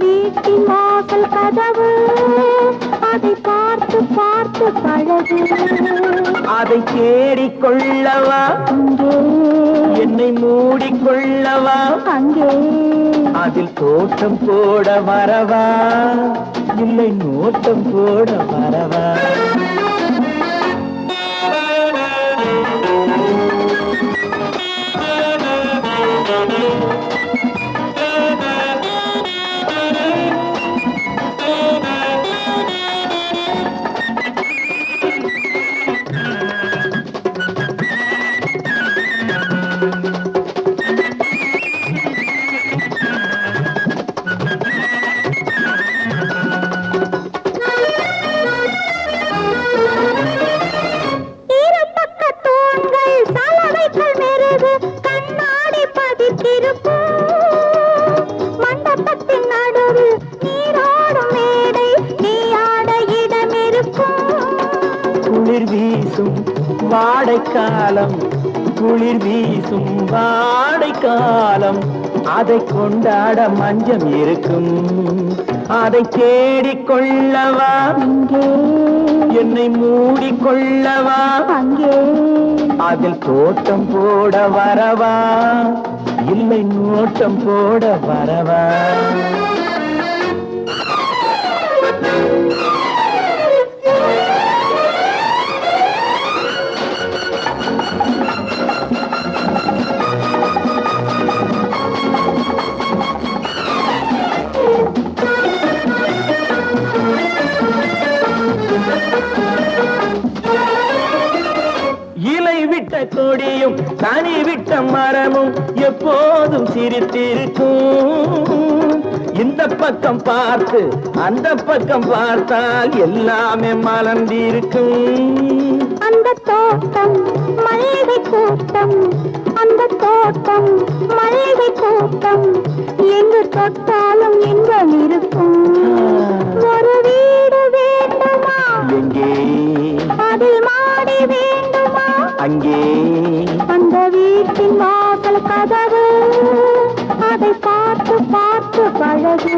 வீட்டின் வாசல் கதவு அதை பார்த்து பார்த்து பழகு. அதை தேடிக்கொள்ளவா அங்கே என்னை மூடிக்கொள்ளவா அங்கே அதில் தோட்டம் போட வரவா இல்லை நோட்டம் போட வரவா. மண்டபத்தின் நடுவில் நீராடும் மேடை நீ ஆட இடம் இருக்கும். குளிர் வீசும் வாடைக்காலம் குளிர் வீசும் வாடைக்காலம் அதை கொண்டாட மஞ்சம் இருக்கும். அதை தேடிக்கொள்ளவா இங்கே என்னை மூடிக்கொள்ளவா அங்கே அதில் தோட்டம் போட வரவா இல்லை நோட்டம் போட வரவா. இலை விட்ட கொடியும் தனி விட்ட மரமும் எப்போதும் சிரித்திருக்கும். இந்த பக்கம் பார்த்து அந்த பக்கம் பார்த்தால் எல்லாமே மலர்ந்திருக்கும். அந்த தோட்டம் மல்லிகை கூட்டம் அந்த தோட்டம் மல்லிகை கூட்டம் எங்கு தொட்டாலும் இன்பம் இருக்கும். ஒரு வீடு வேண்டுமா எங்கே அதில் மாடி வேண்டுமா அங்கே அந்த வீட்டின் வாசல் கதவு அதை பார்த்து பார்த்து பழகு.